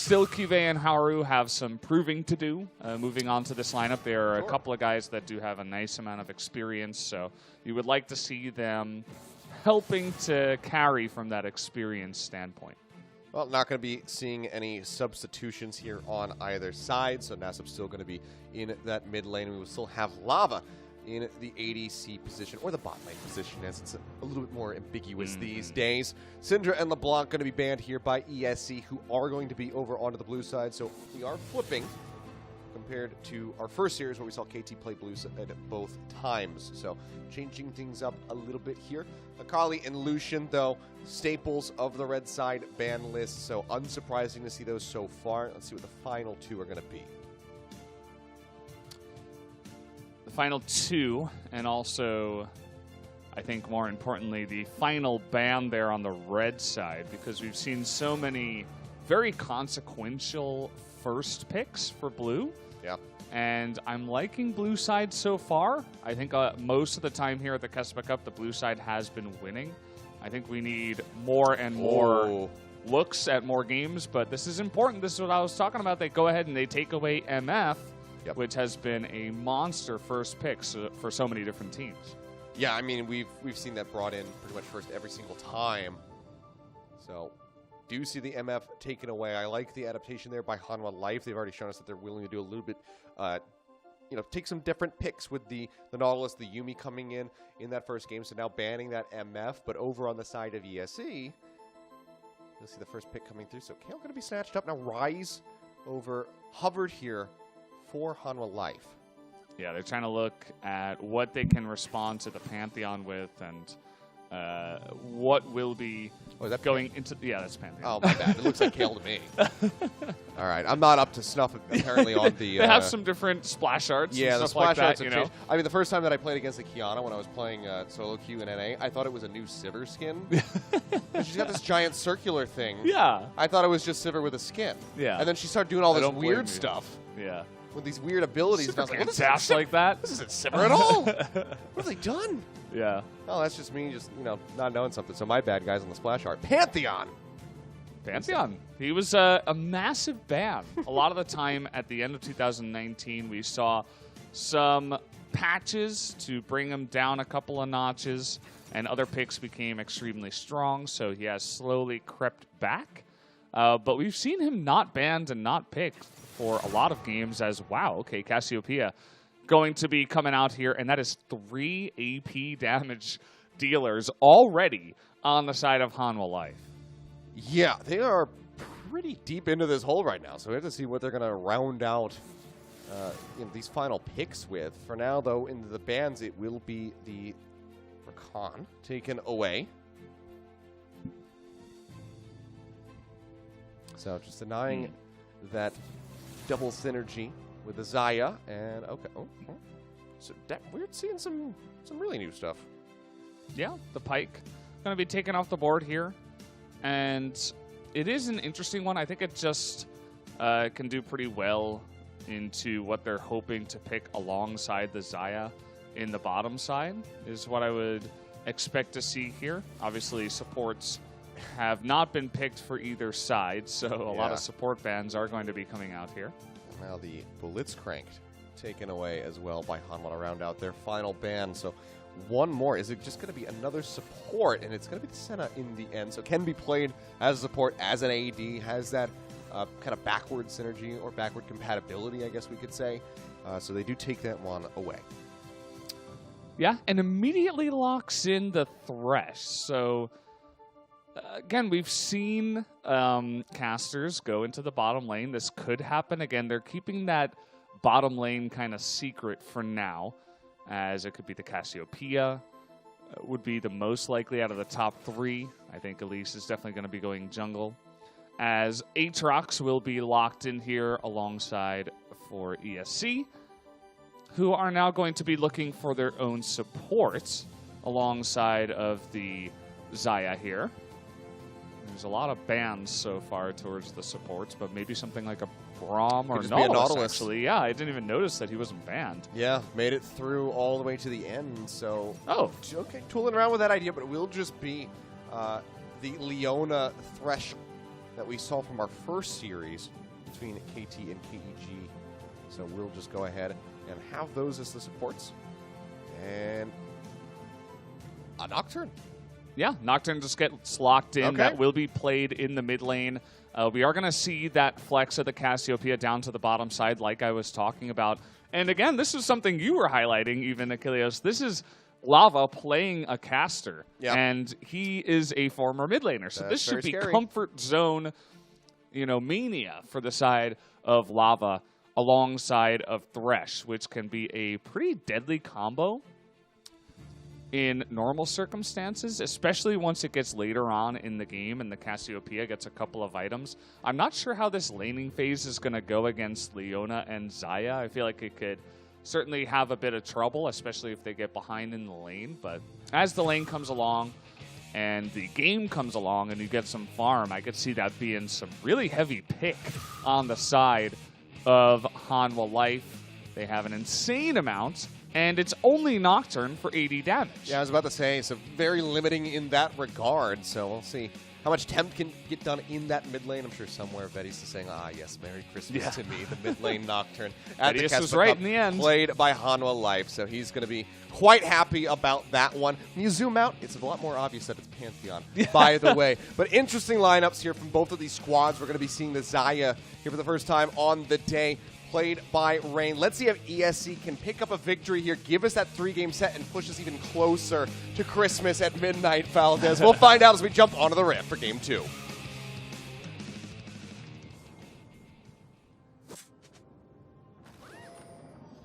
still Kive and Haru have some proving to do. Moving on to this lineup, there are a couple of guys that do have a nice amount of experience, so you would like to see them helping to carry from that experience standpoint. Well, not going to be seeing any substitutions here on either side, so Nasub's still going to be in that mid lane. We will still have Lava in the ADC position, or the bot lane position, as it's a little bit more ambiguous these days. Syndra and LeBlanc going to be banned here by ESC, who are going to be over onto the blue side, so we are flipping compared to our first series where we saw KT play blue at both times. So changing things up a little bit here. Akali and Lucian, though, staples of the red side ban list, so unsurprising to see those so far. Let's see what the final two are going to be. The final two, and also, I think more importantly, the final ban there on the red side, because we've seen so many very consequential first picks for blue. Yeah. And I'm liking blue side so far. I think most of the time here at the KeSPA Cup, the blue side has been winning. I think we need more and more looks at more games, but this is important. This is what I was talking about. They go ahead and they take away MF, which has been a monster first pick for so many different teams. Yeah, I mean, we've seen that brought in pretty much first every single time. So do see the MF taken away. I like the adaptation there by Hanwha Life. They've already shown us that they're willing to do a little bit, take some different picks with the Nautilus, the Yumi coming in that first game. So now banning that MF, but over on the side of ESC, you'll see the first pick coming through. So Kale going to be snatched up. Now Rise over hovered here for Hanwha Life. Yeah, they're trying to look at what they can respond to the Pantheon with, and what will be going into... Yeah, that's Pantheon. Oh, my bad. It looks like Kale to me. All right. I'm not up to snuff, apparently, on the... They have some different splash arts and stuff like that, you know. I mean, the first time that I played against the Kiana when I was playing solo queue in NA, I thought it was a new Sivir skin. She's got this giant circular thing. Yeah. I thought it was just Sivir with a skin. Yeah. And then she started doing all this weird stuff. Yeah. With these weird abilities. And I was like, dash like that? This isn't Sivir at all. What have they done? Yeah. Oh, that's just me just, not knowing something. So my bad, guys, on the splash art. Pantheon! He was a massive ban. A lot of the time at the end of 2019, we saw some patches to bring him down a couple of notches, and other picks became extremely strong, so he has slowly crept back. But we've seen him not banned and not picked for a lot of games as, wow, okay, Cassiopeia going to be coming out here, and that is 3 AP damage dealers already on the side of Hanwha Life. Yeah, they are pretty deep into this hole right now, so we have to see what they're going to round out these final picks with. For now, though, in the bans, it will be the Rakan taken away. So just denying that double synergy with the Xayah, and okay, so we're seeing some really new stuff. Yeah, the Pike going to be taken off the board here, and it is an interesting one. I think it just can do pretty well into what they're hoping to pick alongside the Xayah in the bottom side, is what I would expect to see here. Obviously, supports have not been picked for either side, so a lot of support bans are going to be coming out here. Now the Blitzcrank taken away as well by Hanwha to round out their final ban. So one more. Is it just going to be another support? And it's going to be the Senna in the end. So it can be played as a support, as an AD, has that kind of backward synergy or backward compatibility, I guess we could say. So they do take that one away. Yeah, and immediately locks in the Thresh. So again, we've seen casters go into the bottom lane. This could happen again. They're keeping that bottom lane kind of secret for now, as it could be the Cassiopeia. Would be the most likely out of the top 3. I think Elise is definitely going to be going jungle, as Aatrox will be locked in here alongside for ESC, who are now going to be looking for their own support alongside of the Xayah here. There's a lot of bans so far towards the supports, but maybe something like a Braum or Nautilus, actually. Yeah, I didn't even notice that he wasn't banned. Yeah, made it through all the way to the end, so... Oh. Okay, tooling around with that idea, but it will just be the Leona Thresh that we saw from our first series between KT and KEG. So we'll just go ahead and have those as the supports. And a Nocturne. Yeah, Nocturne just gets locked in. Okay. That will be played in the mid lane. We are going to see that flex of the Cassiopeia down to the bottom side like I was talking about. And again, this is something you were highlighting even, Achilles. This is Lava playing a caster. Yep. And he is a former mid laner. So this should be scary. comfort zone, mania for the side of Lava alongside of Thresh, which can be a pretty deadly combo in normal circumstances, especially once it gets later on in the game and the Cassiopeia gets a couple of items. I'm not sure how this laning phase is going to go against Leona and Xayah. I feel like it could certainly have a bit of trouble, especially if they get behind in the lane. But as the lane comes along and the game comes along and you get some farm, I could see that being some really heavy pick on the side of Hanwha Life. They have an insane amount, and it's only Nocturne for 80 damage. Yeah, I was about to say, so very limiting in that regard. So we'll see how much temp can get done in that mid lane. I'm sure somewhere Vetti's saying, yes, Merry Christmas to me, the mid lane Nocturne. Vetti's was right in the end. Played by Hanwha Life, so he's going to be quite happy about that one. When you zoom out, it's a lot more obvious that it's Pantheon, by the way. But interesting lineups here from both of these squads. We're going to be seeing the Xayah here for the first time on the day, played by Rain. Let's see if ESC can pick up a victory here, give us that 3-game set, and push us even closer to Christmas at midnight, Valdez. We'll find out as we jump onto the Rift for Game 2.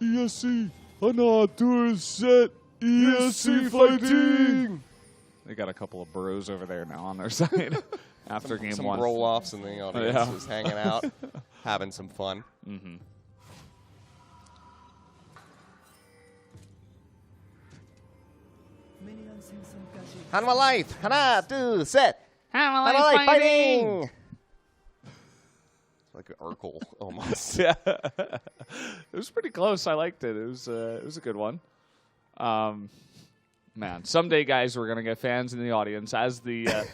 ESC, another set. ESC fighting. They got a couple of bros over there now on their side after game some 1. roll-offs in the audience is hanging out, having some fun. Mm-hmm. Hanwha Life, Hana, do, set. Hanwha Hanwha Life fighting! Like an Urkel, almost. Yeah. It was pretty close. I liked it. It was a good one. Man, someday, guys, we're gonna get fans in the audience as the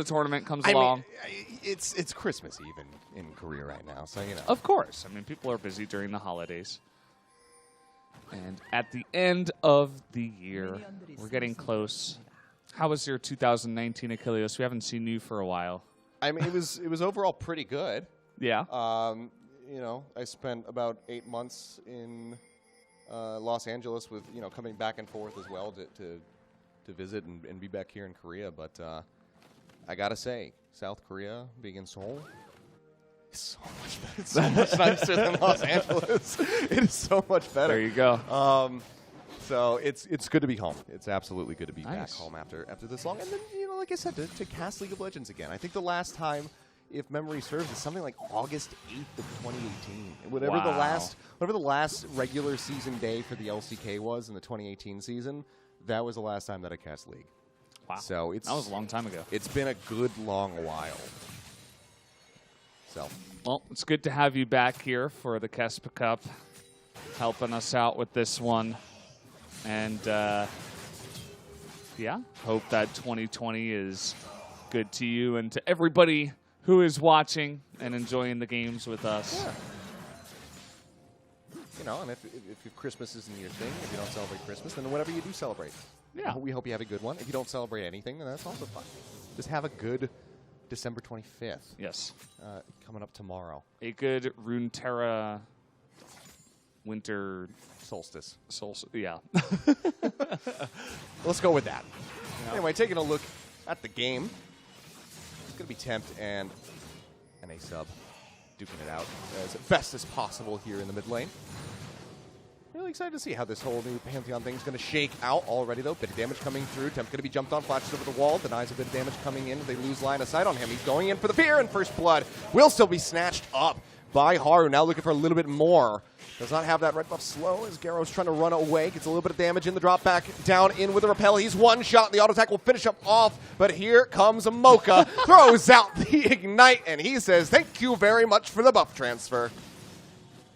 tournament comes along. Mean, it's Christmas Eve in Korea right now, so you know. Of course. I mean, people are busy during the holidays. And at the end of the year, we're getting close. How was your 2019, Achilles? We haven't seen you for a while. I mean, it was overall pretty good. Yeah. I spent about 8 months in Los Angeles with, coming back and forth as well to visit and be back here in Korea. But I got to say, South Korea, being in Seoul, is so much better. It's so much nicer than Los Angeles. It is so much better. There you go. So it's good to be home. It's absolutely good to be back Nice. home after this long. And then, like I said, to cast League of Legends again. I think the last time, if memory serves, is something like August 8th of 2018. Whatever the last regular season day for the LCK was in the 2018 season, that was the last time that I cast League. Wow. So that was a long time ago. It's been a good long while. So, well, it's good to have you back here for the KeSPA Cup, helping us out with this one. And, hope that 2020 is good to you and to everybody who is watching and enjoying the games with us. Yeah. And if Christmas isn't your thing, if you don't celebrate Christmas, then whatever you do celebrate. Yeah. We hope you have a good one. If you don't celebrate anything, then that's also fine. Just have a good December 25th. Yes. Coming up tomorrow. A good Runeterra winter Solstice. Yeah. Let's go with that. Yeah. Anyway, taking a look at the game. It's going to be Tempt and an A-sub duking it out as best as possible here in the mid lane. Really excited to see how this whole new Pantheon thing is going to shake out already, though. Bit of damage coming through. Tempt going to be jumped on, flashes over the wall, denies a bit of damage coming in. They lose line of sight on him. He's going in for the fear, and First Blood will still be snatched up by Haru. Now looking for a little bit more. Does not have that red buff slow as Garrow's trying to run away. Gets a little bit of damage in the drop back. Down in with a repel. He's one shot. The auto attack will finish him off. But here comes Mocha. Throws out the ignite. And he says, thank you very much for the buff transfer.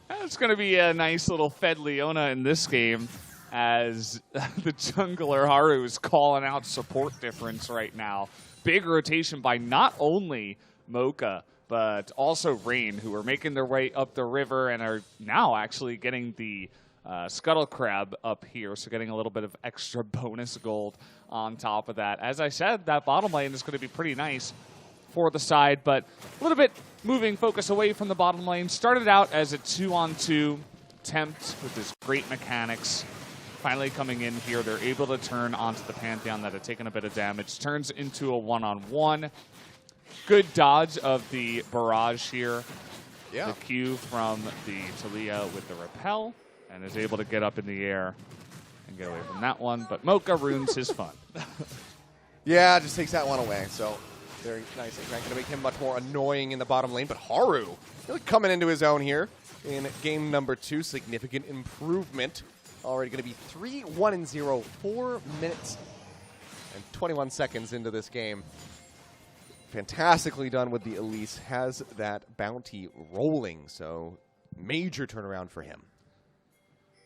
It's going to be a nice little Fed Leona in this game as the jungler Haru is calling out support difference right now. Big rotation by not only Mocha, but also Rain, who are making their way up the river and are now actually getting the Scuttle Crab up here, so getting a little bit of extra bonus gold on top of that. As I said, that bottom lane is going to be pretty nice for the side, but a little bit moving focus away from the bottom lane. Started out as a 2-on-2 attempt with his great mechanics. Finally coming in here, they're able to turn onto the Pantheon that had taken a bit of damage. Turns into a 1-on-1. Good dodge of the barrage here. Yeah. The Q from the Taliyah with the repel, and is able to get up in the air and get away from that one. But Mocha ruins his fun. Yeah, just takes that one away. So very nice. Going to make him much more annoying in the bottom lane. But Haru really coming into his own here in game number 2. Significant improvement. Already going to be 3-1-0, 4 minutes and 21 seconds into this game. Fantastically done with the Elise. Has that bounty rolling. So major turnaround for him.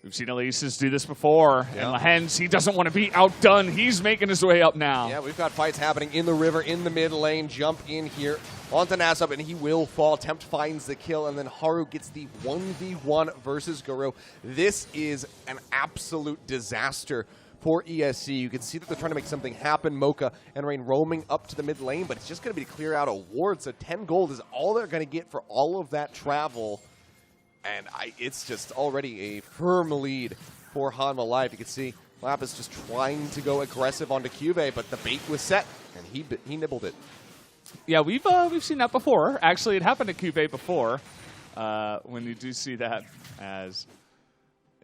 We've seen Elises do this before, Yeah. and Lahens, he doesn't want to be outdone. He's making his way up now. Yeah, we've got fights happening in the river, in the mid lane. Jump in here onto Nasub, and he will fall. Tempt finds the kill, and then Haru gets the 1v1 versus Garo. This is an absolute disaster for ESC. You can see that they're trying to make something happen. Mocha and Rain roaming up to the mid lane, but it's just going to be to clear out a ward. So 10 gold is all they're going to get for all of that travel. And it's just already a firm lead for Hanwha Live. You can see Lapis just trying to go aggressive onto Cube, but the bait was set, and he nibbled it. Yeah, we've seen that before. Actually, it happened to Cube before. When you do see that, as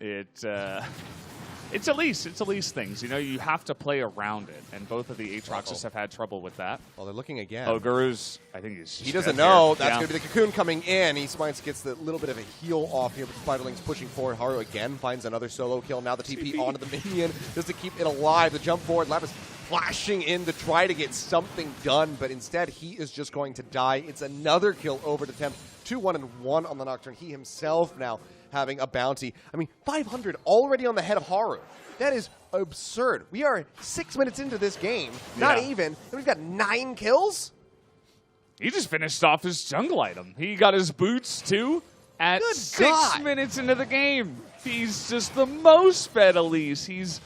it's Elise things. You know, you have to play around it, and both of the Aatroxes have had trouble with that. Well, they're looking again. Oh, Guru's, I think he doesn't know. That's going to be the Cocoon coming in. He gets the little bit of a heal off here, but Spiderling's pushing forward. Haru again finds another solo kill. Now the TP onto the minion just to keep it alive. The jump forward, Lapis flashing in to try to get something done, but instead he is just going to die. It's another kill over to Tempt. 2-1-1 on the Nocturne. He himself now having a bounty. I mean, 500 already on the head of Haru. That is absurd. We are 6 minutes into this game, not even, and we've got 9 kills? He just finished off his jungle item. He got his boots, too, at Good 6 God. minutes into the game. He's just the most fed Elise. He's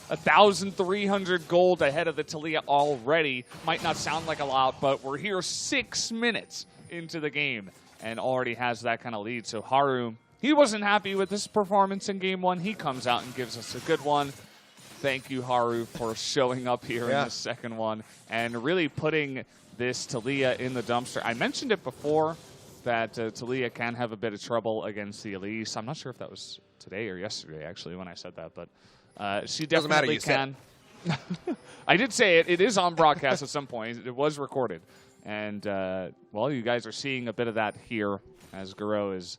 1,300 gold ahead of the Taliyah already. Might not sound like a lot, but we're here 6 minutes into the game and already has that kind of lead. So Haru, he wasn't happy with his performance in game 1. He comes out and gives us a good one. Thank you, Haru, for showing up here in the second one and really putting this Taliyah in the dumpster. I mentioned it before that Taliyah can have a bit of trouble against the Elise. I'm not sure if that was today or yesterday, actually, when I said that, but she definitely can. I did say it. It is on broadcast at some point. It was recorded. And, well, you guys are seeing a bit of that here as Garo is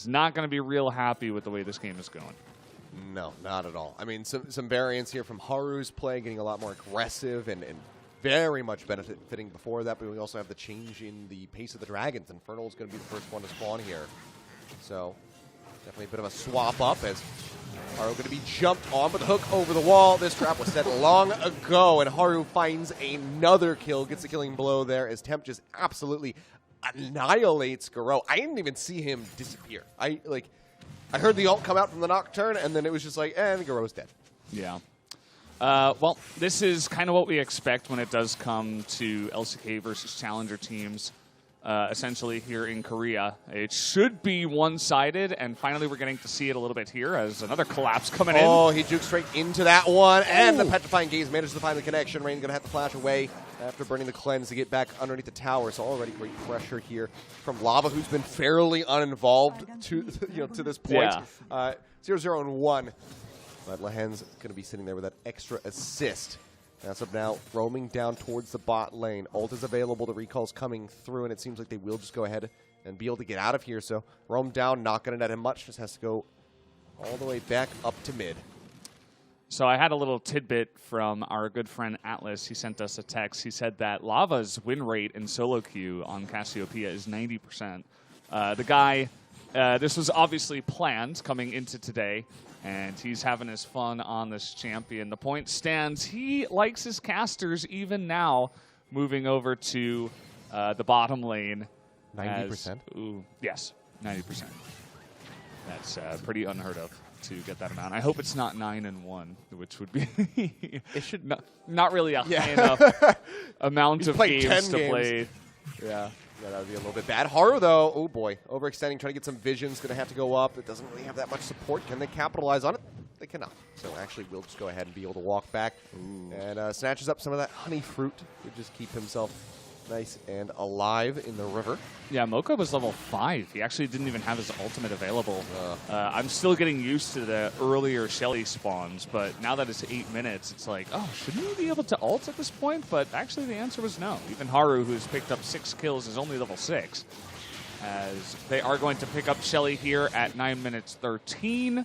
not going to be real happy with the way this game is going. No, not at all. I mean, some variance here from Haru's play, getting a lot more aggressive and very much benefiting before that, but we also have the change in the pace of the Dragons. Infernal is going to be the first one to spawn here. So, definitely a bit of a swap up as Haru going to be jumped on with the hook over the wall. This trap was set long ago, and Haru finds another kill, gets the killing blow there as Temp just absolutely annihilates Garo. I didn't even see him disappear. I heard the ult come out from the Nocturne, and then it was just like, and Garo's dead. Yeah. Well, this is kind of what we expect when it does come to LCK versus Challenger teams, essentially here in Korea. It should be one-sided, and finally we're getting to see it a little bit here as another collapse coming in. Oh, he juked straight into that one, and the Petrifying Gaze manages to find the connection. Rain going to have to flash away after burning the cleanse to get back underneath the tower. So already great pressure here from Lava, who's been fairly uninvolved to this point. Yeah. 0-0 and 1. But Lahen's going to be sitting there with that extra assist. That's up now, roaming down towards the bot lane. Ult is available, the recall's coming through, and it seems like they will just go ahead and be able to get out of here. So roam down, not going to net him much, just has to go all the way back up to mid. So I had a little tidbit from our good friend Atlas. He sent us a text. He said that Lava's win rate in solo queue on Cassiopeia is 90%. The guy, this was obviously planned coming into today, and he's having his fun on this champion. The point stands. He likes his casters even now, moving over to the bottom lane. 90%? Ooh, yes, 90%. That's pretty unheard of to get that amount. I hope it's not 9-1, which would be It should not really a high enough amount of games to play. Yeah, that would be a little bit bad. Haru, though, oh boy, overextending, trying to get some visions, going to have to go up. It doesn't really have that much support. Can they capitalize on it? They cannot. So actually, we'll just go ahead and be able to walk back. And snatches up some of that honey fruit to just keep himself nice and alive in the river. Yeah, Mocha was level 5. He actually didn't even have his ultimate available. I'm still getting used to the earlier Shelly spawns, but now that it's 8 minutes, it's like, oh, shouldn't he be able to ult at this point? But actually the answer was no. Even Haru, who's picked up 6 kills, is only level 6. As they are going to pick up Shelly here at 9 minutes 13.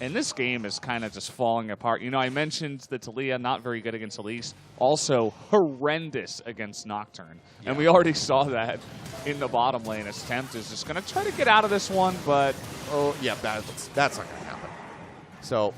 And this game is kind of just falling apart. You know, I mentioned the Talia, not very good against Elise. Also horrendous against Nocturne. Yeah. And we already saw that in the bottom lane as Tempt is just going to try to get out of this one, but... Oh, yeah, that's not going to happen. So,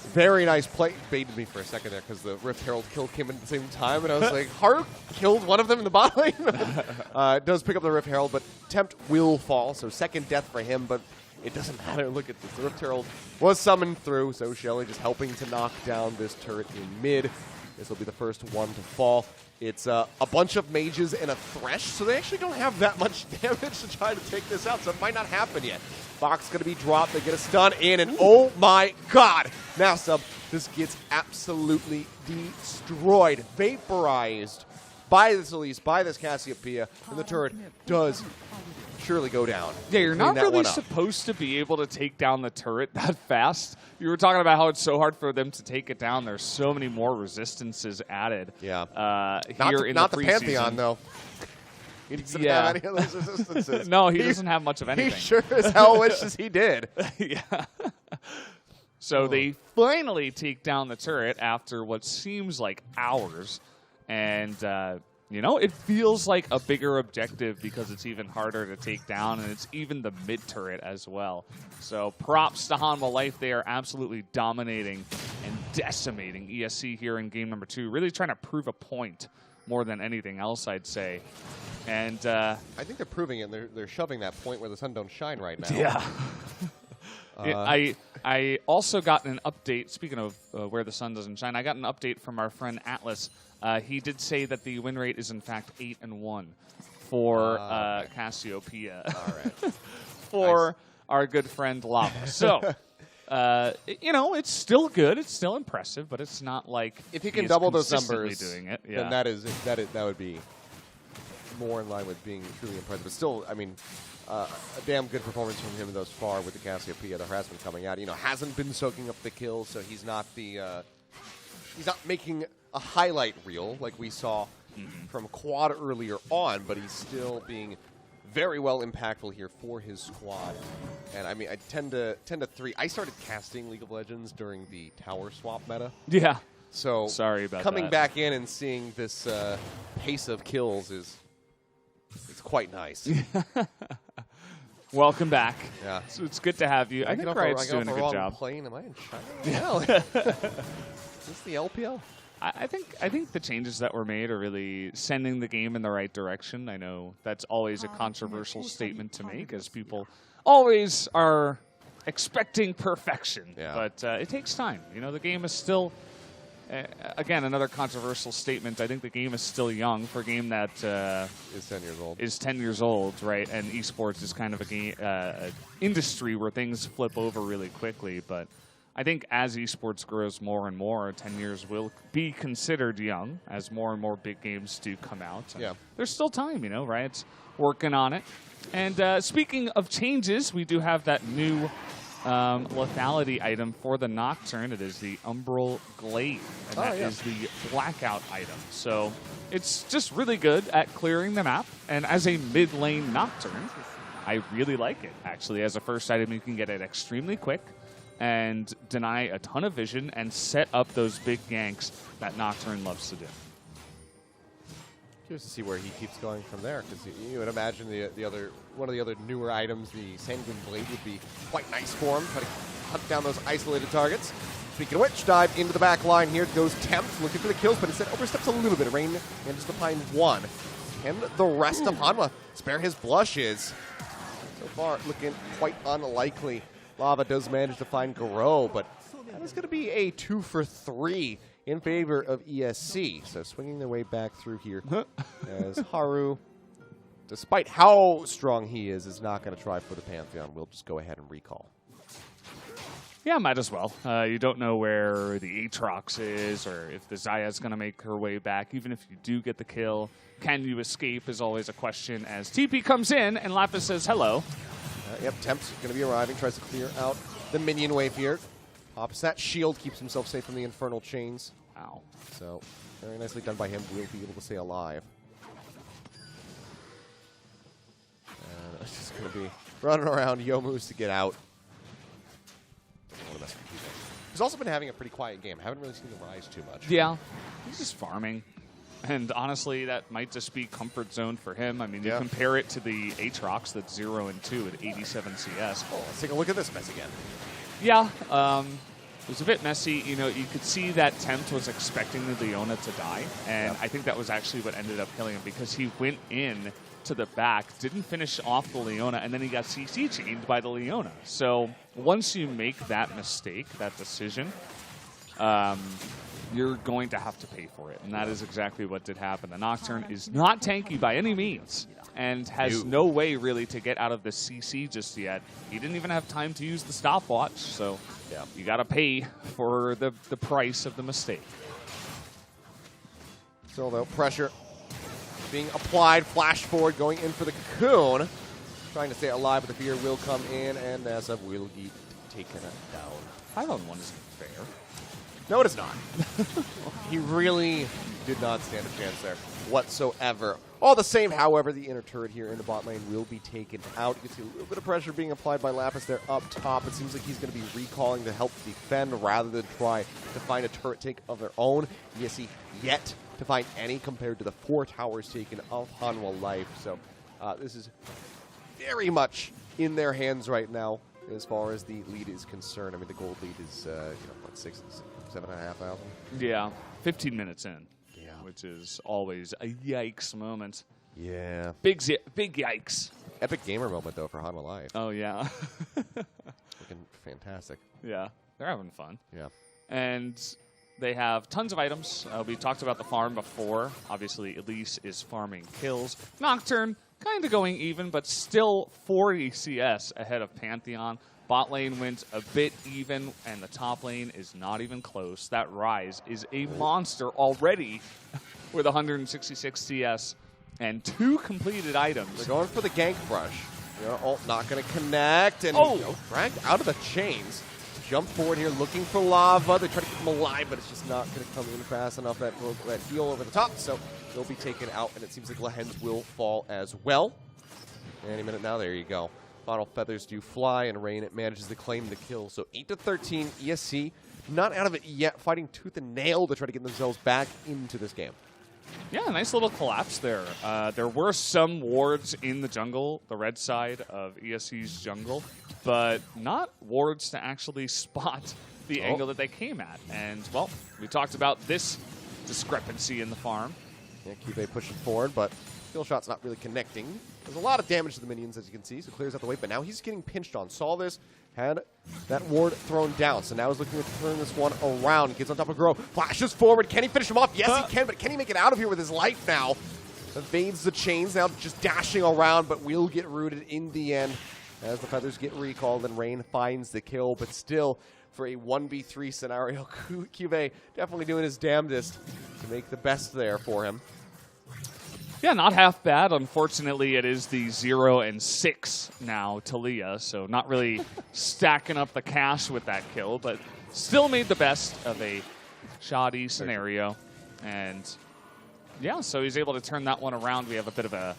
very nice play. Baited me for a second there because the Rift Herald kill came in at the same time, and I was like, Haru killed one of them in the bottom lane. Does pick up the Rift Herald, but Tempt will fall, so second death for him, but... It doesn't matter. Look at this. The Rift Herald was summoned through, so Shelly just helping to knock down this turret in mid. This will be the first one to fall. It's a bunch of mages and a Thresh, so they actually don't have that much damage to try to take this out, so it might not happen yet. Fox going to be dropped. They get a stun in, and oh my god! Now, Sub, this gets absolutely destroyed, vaporized by this Elise, by this Cassiopeia, and the turret does surely go down. Yeah, you're not really supposed to be able to take down the turret that fast. You were talking about how it's so hard for them to take it down. There's so many more resistances added. Yeah. Not the Pantheon, though. He doesn't have any of those resistances. No, he doesn't have much of anything. He sure as hell wishes he did. Yeah. So they finally take down the turret after what seems like hours. And... you know, it feels like a bigger objective because it's even harder to take down, and it's even the mid-turret as well. So props to Hanwha Life. They are absolutely dominating and decimating ESC here in game number 2, really trying to prove a point more than anything else, I'd say. And I think they're proving it, and they're shoving that point where the sun don't shine right now. Yeah. I also got an update, speaking of where the sun doesn't shine, I got an update from our friend Atlas. He did say that the win rate is, in fact, 8-1 for Cassiopeia. All right. For nice. Our good friend Lava. So, you know, it's still good. It's still impressive, but it's not like if he can double those numbers, doing it, then that would be more in line with being truly impressive. But still, I mean, a damn good performance from him thus far with the Cassiopeia. The harassment coming out, you know, hasn't been soaking up the kills, so he's not the he's not making a highlight reel like we saw from Quad earlier on, but he's still being very well impactful here for his squad. And I mean, I 10 to 3. I started casting League of Legends during the tower swap meta. Yeah. So sorry about coming that. back in and seeing this pace of kills is quite nice. Welcome back. Yeah. So it's good to have you. I think Riot's doing a good job. Plane. Am I in China? Yeah. Is this the LPL? I think the changes that were made are really sending the game in the right direction. I know that's always a controversial statement to make, as people always are expecting perfection. Yeah. But it takes time. You know, the game is still, again, another controversial statement. I think the game is still young for a game that is 10 years old. Is 10 years old, right? And esports is kind of a game, industry where things flip over really quickly, but I think as esports grows more and more, 10 years will be considered young as more and more big games do come out. Yeah. There's still time, you know, right? It's working on it. And speaking of changes, we do have that new lethality item for the Nocturne. It is the Umbral Glaive, and that is the blackout item. So it's just really good at clearing the map. And as a mid-lane Nocturne, I really like it. Actually, as a first item, you can get it extremely quick and deny a ton of vision and set up those big ganks that Nocturne loves to do. Curious to see where he keeps going from there, because you would imagine one of the other newer items, the Sanguine Blade, would be quite nice for him, try to hunt down those isolated targets. Speaking of which, dive into the back line. Here goes Tempt, looking for the kills, but instead oversteps a little bit. Rain manages to find one. Can the rest of Hanwha spare his blushes? So far, looking quite unlikely. Lava does manage to find Garo, but that is going to be a 2 for 3 in favor of ESC. So swinging their way back through here as Haru, despite how strong he is not going to try for the Pantheon. We'll just go ahead and recall. Yeah, might as well. You don't know where the Aatrox is or if the Zaya's going to make her way back. Even if you do get the kill, can you escape is always a question as TP comes in and Lapis says hello. Yep, Temp's going to be arriving, tries to clear out the minion wave here. Pops that shield, keeps himself safe from the infernal chains. Ow. So, very nicely done by him. We'll be able to stay alive. And it's just going to be running around Yomu's to get out. He's also been having a pretty quiet game. Haven't really seen the rise too much. Yeah, he's just farming. And honestly, that might just be comfort zone for him. I mean, you compare it to the Aatrox that's 0 and 2 at 87 CS. Oh, let's take a look at this mess again. Yeah, it was a bit messy. You know, you could see that Tempt was expecting the Leona to die, and I think that was actually what ended up killing him because he went in to the back, didn't finish off the Leona, and then he got CC chained by the Leona. So once you make that mistake, that decision, you're going to have to pay for it, and that is exactly what did happen. The Nocturne is not tanky by any means and has no way really to get out of the CC just yet. He didn't even have time to use the stopwatch, so you got to pay for the price of the mistake. Still, though, pressure being applied, flash forward, going in for the cocoon. Trying to stay alive, but the fear will come in, and Nasa will get taken down. 5-on-1 isn't fair. No, it is not. He really did not stand a chance there whatsoever. All the same, however, the inner turret here in the bot lane will be taken out. You can see a little bit of pressure being applied by Lapis there up top. It seems like he's going to be recalling to help defend rather than try to find a turret take of their own. ESC yet to find any compared to the 4 towers taken of Hanwha Life. So this is very much in their hands right now as far as the lead is concerned. I mean, the gold lead is, what, 7,500? Yeah, 15 minutes in, which is always a yikes moment. Yeah. Big yikes. Epic gamer moment, though, for Hanwha Life. Oh, yeah. Looking fantastic. Yeah, they're having fun. Yeah. And they have tons of items. We talked about the farm before. Obviously, Elise is farming kills. Nocturne, kind of going even, but still 40 CS ahead of Pantheon. Bot lane went a bit even, and the top lane is not even close. That Rise is a monster already with 166 CS and 2 completed items. They're going for the gank brush. Not going to connect, and dragged out of the chains. Jump forward here, looking for lava. They try to keep him alive, but it's just not going to come in fast enough. That heal over the top, so they'll be taken out, and it seems like Lehens will fall as well. Any minute now, there you go. Final feathers do fly, and Rain manages to claim the kill. So 8-13, ESC not out of it yet, fighting tooth and nail to try to get themselves back into this game. Yeah, nice little collapse there. There were some wards in the jungle, the red side of ESC's jungle, but not wards to actually spot the angle that they came at. And, well, we talked about this discrepancy in the farm. Yeah, KeSPA pushing forward, but skill shot's not really connecting. There's a lot of damage to the minions, as you can see, so clears out the way, but now he's getting pinched on. Saw this, had that ward thrown down, so now he's looking to turn this one around. Gets on top of Gro, flashes forward. Can he finish him off? Yes, he can, but can he make it out of here with his life now? Evades the chains, now just dashing around, but will get rooted in the end as the feathers get recalled and Rain finds the kill, but still, for a 1v3 scenario, KeSPA definitely doing his damnedest to make the best there for him. Yeah, not half bad. Unfortunately, it is the 0 and 6 now to Leah, so not really stacking up the cash with that kill, but still made the best of a shoddy scenario. And yeah, so he's able to turn that one around. We have a bit of a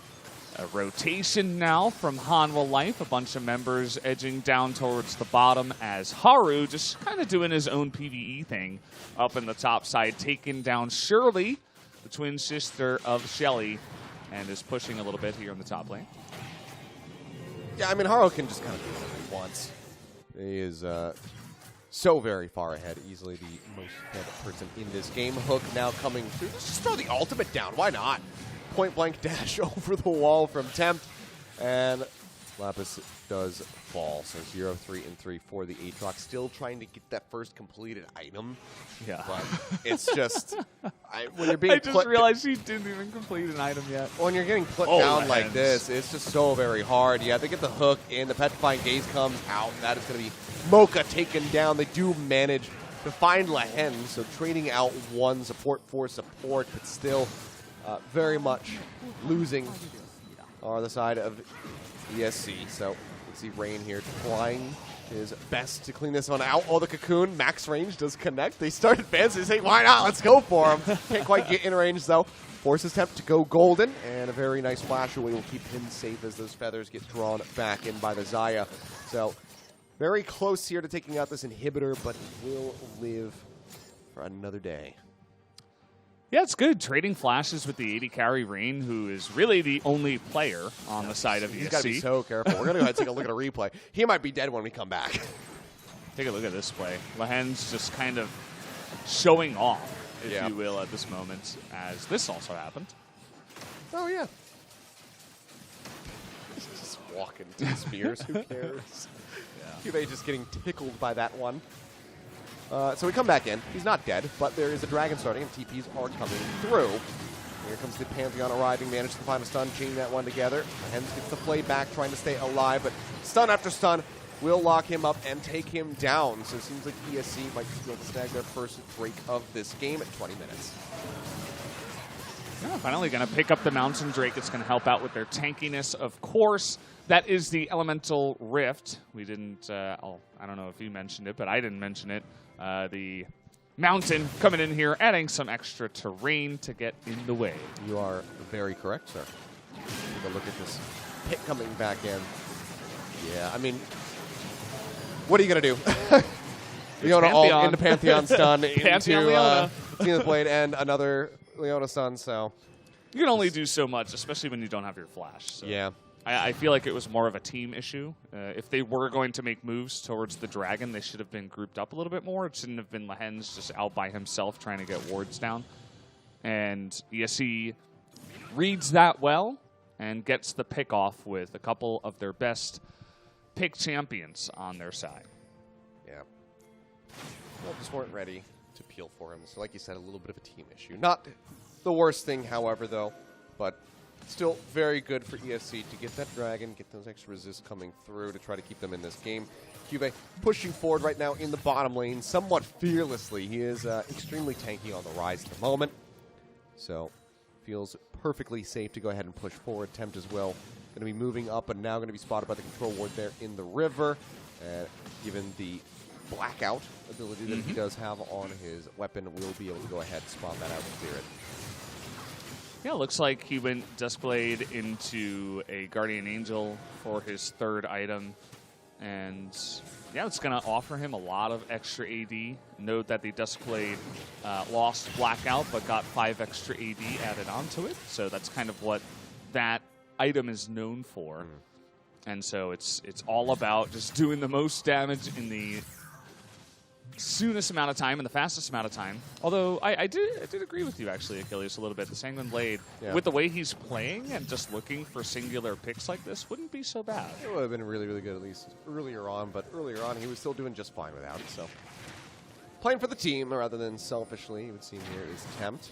rotation now from Hanwha Life, a bunch of members edging down towards the bottom as Haru just kind of doing his own PvE thing up in the top side, taking down Shirley, the twin sister of Shelly, and is pushing a little bit here in the top lane. Yeah, I mean, Haru can just kind of do whatever he wants. He is so very far ahead, easily the most fed person in this game. Hook now coming through. Let's just throw the ultimate down. Why not? point-blank dash over the wall from Tempt, and Lapis does fall. So 0, 3, and 3 for the Aatrox. Still trying to get that first completed item. Yeah. But it's just, when you're being I just realized he didn't even complete an item yet. when you're getting put Oh, down like Lens. this, it's just so very hard. You have to get the hook in. The Petrifying Gaze comes out. That is going to be Mocha taken down. They do manage to find Lehen, so trading out one support for support, but still very much losing on the side of ESC. So you can see Rain here trying his best to clean this one out. Oh, the Cocoon, max range does connect. They start advancing. They say, why not? Let's go for him. Can't quite get in range, though. Forces Tempt to go golden, and a very nice flash away will keep him safe as those feathers get drawn back in by the Xayah. So very close here to taking out this inhibitor, but will live for another day. Yeah, it's good. Trading flashes with the 80 carry Rain, who is really the only player on the side of ESC. He's got to be so careful. We're going to go ahead and take a look at a replay. He might be dead when we come back. Take a look at this play. Lehen's just kind of showing off, if Yeah. you will, at this moment, as this also happened. Oh, yeah. Just walking to the spears. Who cares? KeSPA just getting tickled by that one. So we come back in. He's not dead, but there is a dragon starting, and TPs are coming through. Here comes the Pantheon arriving, managed to find a stun, chain that one together. Hens gets the play back, trying to stay alive, but stun after stun will lock him up and take him down. So it seems like ESC might be able to snag their first break of this game at 20 minutes. Yeah, finally going to pick up the Mountain Drake. It's going to help out with their tankiness, of course. That is the Elemental Rift. We didn't, I don't know if you mentioned it, but I didn't mention it. The Mountain coming in here, adding some extra terrain to get in the way. You are very correct, sir. Take a look at this pit coming back in. Yeah, I mean, what are you going to do? Leona all into Pantheon stun, Pantheon into Leona. Zenith Blade, and another Leona stun, so. You can only do so much, especially when you don't have your flash. So. Yeah. I feel like it was more of a team issue. If they were going to make moves towards the dragon, they should have been grouped up a little bit more. It shouldn't have been Lehen's just out by himself trying to get wards down. And ESC reads that well and gets the pick off with a couple of their best pick champions on their side. Yeah. Well, just weren't ready to peel for him. So like you said, a little bit of a team issue. Not the worst thing, however, though, but still very good for ESC to get that dragon, get those extra resists coming through to try to keep them in this game. KeSPA pushing forward right now in the bottom lane somewhat fearlessly. He is extremely tanky on the rise at the moment. So feels perfectly safe to go ahead and push forward. Tempt as well. Going to be moving up and now going to be spotted by the control ward there in the river. Given the blackout ability that he does have on his weapon, will be able to go ahead and spot that out and clear it. Yeah, looks like he went Duskblade into a Guardian Angel for his third item. And yeah, it's going to offer him a lot of extra AD. Note that the Duskblade lost Blackout, but got 5 extra AD added onto it. So that's kind of what that item is known for. And so it's all about just doing the most damage in the soonest amount of time and the fastest amount of time. Although I did agree with you, actually, Achilles, a little bit. The Sanguine Blade, with the way he's playing and just looking for singular picks like this, wouldn't be so bad. It would have been really, really good, at least earlier on. But earlier on, he was still doing just fine without it. So playing for the team rather than selfishly, it would seem here is Tempt.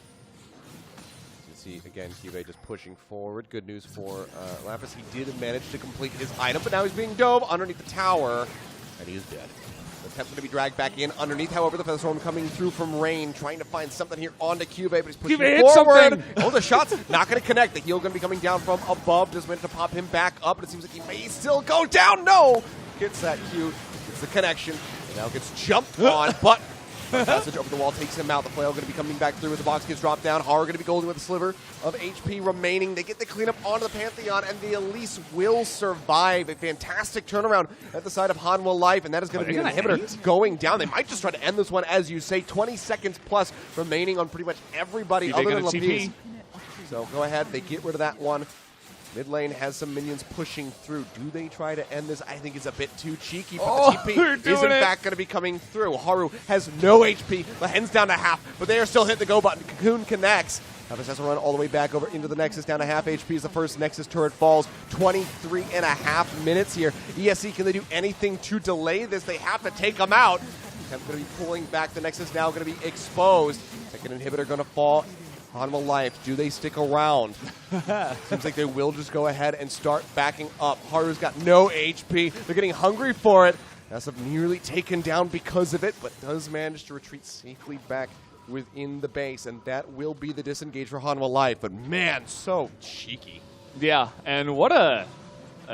You can see, again, KeSPA just pushing forward. Good news for Lapis. He did manage to complete his item, but now he's being dove underneath the tower, and he is dead. The Tempt's going to be dragged back in underneath. However, the Featherstorm coming through from Rain, trying to find something here onto KeSPA, but he's pushing forward. Oh, the shot's not going to connect. The heal going to be coming down from above. Just went to pop him back up, but it seems like he may still go down. No! Gets that Q, gets the connection, and now gets jumped on, but passage over the wall takes him out. The flail going to be coming back through as the box gets dropped down. Horror going to be golden with a sliver of HP remaining. They get the cleanup onto the Pantheon, and the Elise will survive. A fantastic turnaround at the side of Hanwha Life, and that is going to be an inhibitor going down. They might just try to end this one, as you say. 20 seconds plus remaining on pretty much everybody other than Lapis. So go ahead. They get rid of that one. Mid lane has some minions pushing through. Do they try to end this? I think it's a bit too cheeky, but the TP is in fact going to be coming through. Haru has no HP. Lehen's down to half, but they are still hitting the go button. Cocoon connects. Havertz has to run all the way back over into the Nexus, down to half HP as the first Nexus turret falls. 23.5 minutes here. ESC, can they do anything to delay this? They have to take them out. Temp going to be pulling back. The Nexus now going to be exposed. Second inhibitor going to fall. Hanwha Life, do they stick around? Seems like they will just go ahead and start backing up. Haru's got no HP. They're getting hungry for it. Nasib nearly taken down because of it, but does manage to retreat safely back within the base, and that will be the disengage for Hanwha Life. But man, so cheeky. Yeah, and what a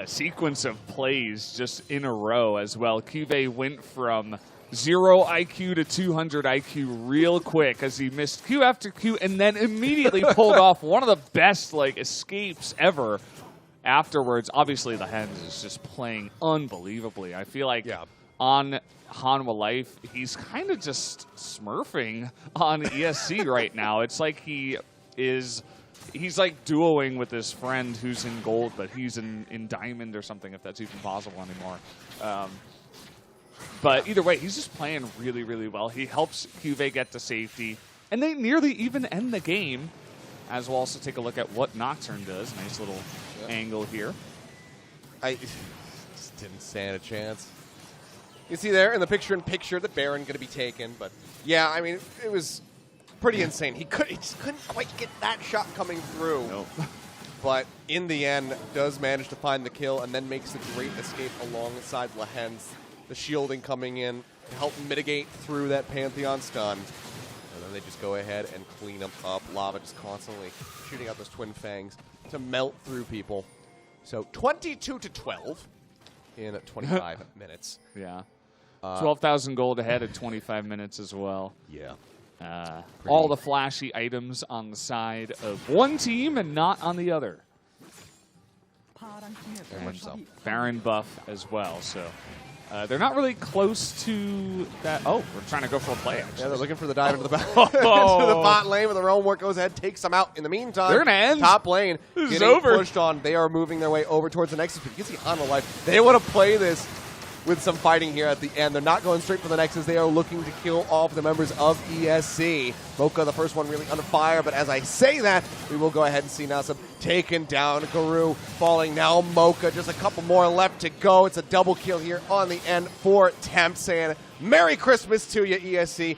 sequence of plays just in a row as well. KeSPA went from 0 IQ to 200 IQ real quick as he missed Q after Q and then immediately pulled off one of the best escapes ever afterwards. Obviously, the Hens is just playing unbelievably. I feel like on Hanwha Life, he's kind of just smurfing on ESC right now. It's like he's like duoing with his friend who's in gold, but he's in diamond or something, if that's even possible anymore. But either way, he's just playing really, really well. He helps KeSPA get to safety, and they nearly even end the game, as we'll also take a look at what Nocturne does. Nice little angle here. I just didn't stand a chance. You see there in the picture-in-picture that Baron going to be taken, but yeah, I mean, it was pretty insane. He just couldn't quite get that shot coming through. Nope. But in the end, does manage to find the kill and then makes a great escape alongside Lehens. The shielding coming in to help mitigate through that Pantheon stun. And then they just go ahead and clean them up. Lava just constantly shooting out those twin fangs to melt through people. So 22-12 in 25 minutes. Yeah. 12,000 gold ahead at 25 minutes as well. Yeah. All the flashy items on the side of one team and not on the other. Very much so. Baron buff as well, so they're not really close to that. Oh, we're trying to go for a play, actually. Yeah, they're looking for the dive into the into the bot lane, but the Realm Work goes ahead, takes them out. In the meantime, they're going to end. Top lane This is getting over. pushed on. They are moving their way over towards the Nexus. But you can see Hanwha Life. They want to play this with some fighting here at the end. They're not going straight for the Nexus. They are looking to kill off the members of ESC. Mocha, the first one, really under fire. But as I say that, we will go ahead and see Nasib taken down. Guru falling now. Mocha, just a couple more left to go. It's a double kill here on the end for Temp, saying Merry Christmas to you, ESC.